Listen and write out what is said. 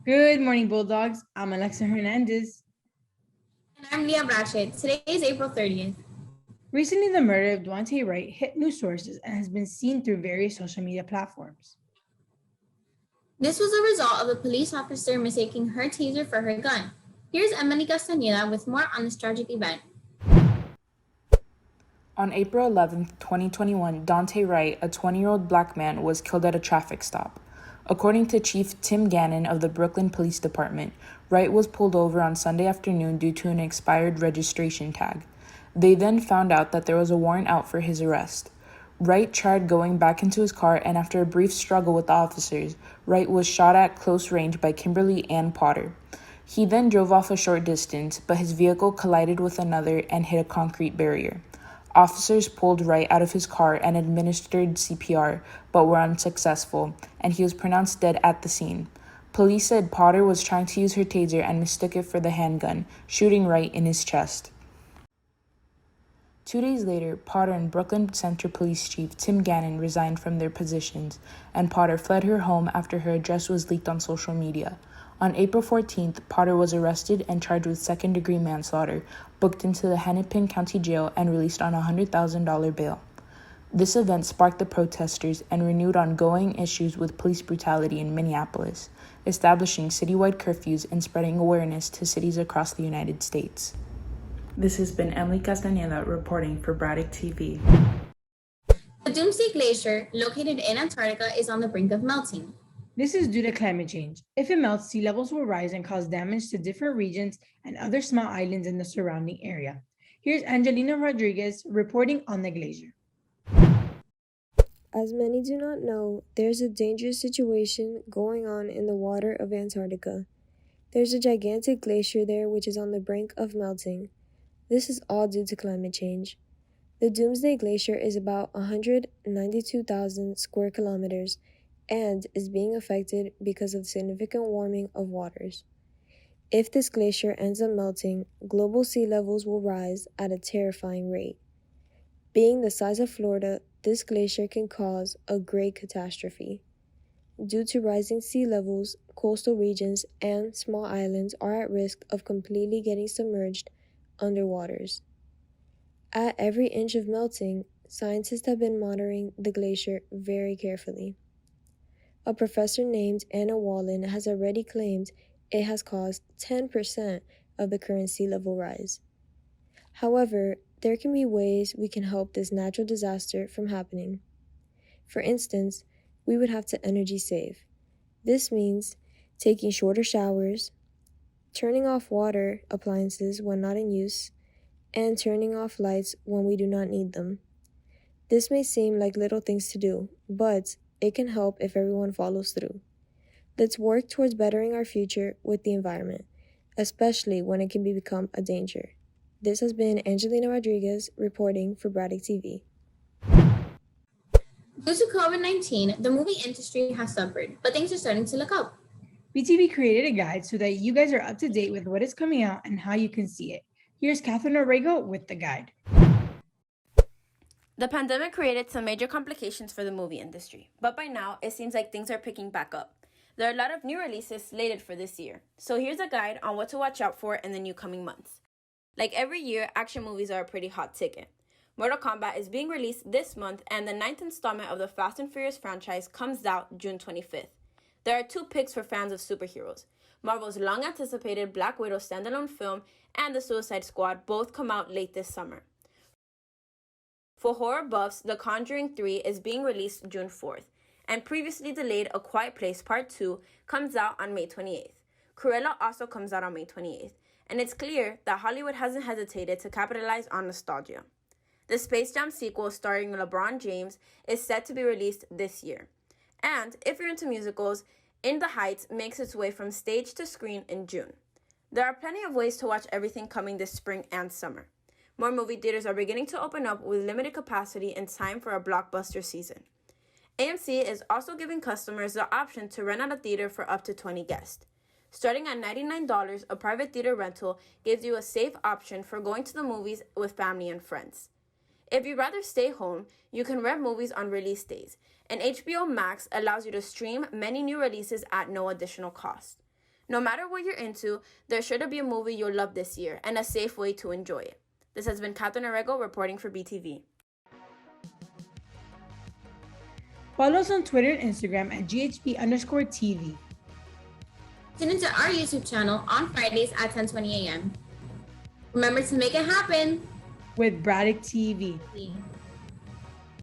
Good morning, Bulldogs. I'm Alexa Hernandez. And I'm Leah Brachet. Today is April 30th. Recently, the murder of Dante Wright hit news sources and has been seen through various social media platforms. This was a result of a police officer mistaking her taser for her gun. Here's Emily Castaneda with more on this tragic event. On April 11, 2021, Dante Wright, a 20-year-old black man, was killed at a traffic stop. According to Chief Tim Gannon of the Brooklyn Police Department, Wright was pulled over on Sunday afternoon due to an expired registration tag. They then found out that there was a warrant out for his arrest. Wright tried going back into his car, and after a brief struggle with the officers, Wright was shot at close range by Kimberly Ann Potter. He then drove off a short distance, but his vehicle collided with another and hit a concrete barrier. Officers pulled Wright out of his car and administered CPR, but were unsuccessful, and he was pronounced dead at the scene. Police said Potter was trying to use her taser and mistook it for the handgun, shooting Wright in his chest. 2 days later, Potter and Brooklyn Center Police Chief Tim Gannon resigned from their positions, and Potter fled her home after her address was leaked on social media. On April 14th, Potter was arrested and charged with second-degree manslaughter, booked into the Hennepin County Jail, and released on a $100,000 bail. This event sparked the protesters and renewed ongoing issues with police brutality in Minneapolis, establishing citywide curfews and spreading awareness to cities across the United States. This has been Emily Castaneda reporting for Braddock TV. The Doomsday Glacier, located in Antarctica, is on the brink of melting. This is due to climate change. If it melts, sea levels will rise and cause damage to different regions and other small islands in the surrounding area. Here's Angelina Rodriguez reporting on the glacier. As many do not know, there's a dangerous situation going on in the water of Antarctica. There's a gigantic glacier there which is on the brink of melting. This is all due to climate change. The Doomsday Glacier is about 192,000 square kilometers and is being affected because of significant warming of waters. If this glacier ends up melting, global sea levels will rise at a terrifying rate. Being the size of Florida, this glacier can cause a great catastrophe. Due to rising sea levels, coastal regions and small islands are at risk of completely getting submerged underwaters. At every inch of melting, scientists have been monitoring the glacier very carefully. A professor named Anna Wallin has already claimed it has caused 10% of the current sea level rise. However, there can be ways we can help this natural disaster from happening. For instance, we would have to energy save. This means taking shorter showers, turning off water appliances when not in use, and turning off lights when we do not need them. This may seem like little things to do, but it can help if everyone follows through. Let's work towards bettering our future with the environment, especially when it can become a danger. This has been Angelina Rodriguez reporting for Braddock TV. Due to COVID-19, the movie industry has suffered, but things are starting to look up. BTV created a guide so that you guys are up to date with what is coming out and how you can see it. Here's Catherine Orrego with the guide. The pandemic created some major complications for the movie industry, but by now, it seems like things are picking back up. There are a lot of new releases slated for this year, so here's a guide on what to watch out for in the new coming months. Like every year, action movies are a pretty hot ticket. Mortal Kombat is being released this month, and the 9th installment of the Fast and Furious franchise comes out June 25th. There are two picks for fans of superheroes. Marvel's long-anticipated Black Widow standalone film and The Suicide Squad both come out late this summer. For horror buffs, The Conjuring 3 is being released June 4th, and previously delayed A Quiet Place Part 2 comes out on May 28th. Cruella also comes out on May 28th, and it's clear that Hollywood hasn't hesitated to capitalize on nostalgia. The Space Jam sequel starring LeBron James is set to be released this year. And if you're into musicals, In the Heights makes its way from stage to screen in June. There are plenty of ways to watch everything coming this spring and summer. More movie theaters are beginning to open up with limited capacity in time for a blockbuster season. AMC is also giving customers the option to rent out a theater for up to 20 guests. Starting at $99, a private theater rental gives you a safe option for going to the movies with family and friends. If you'd rather stay home, you can rent movies on release days, and HBO Max allows you to stream many new releases at no additional cost. No matter what you're into, there's sure to be a movie you'll love this year and a safe way to enjoy it. This has been Catherine Arrego reporting for BTV. Follow us on Twitter and Instagram at GHP_TV. Tune into our YouTube channel on Fridays at 10:20 a.m. Remember to make it happen with Braddock TV.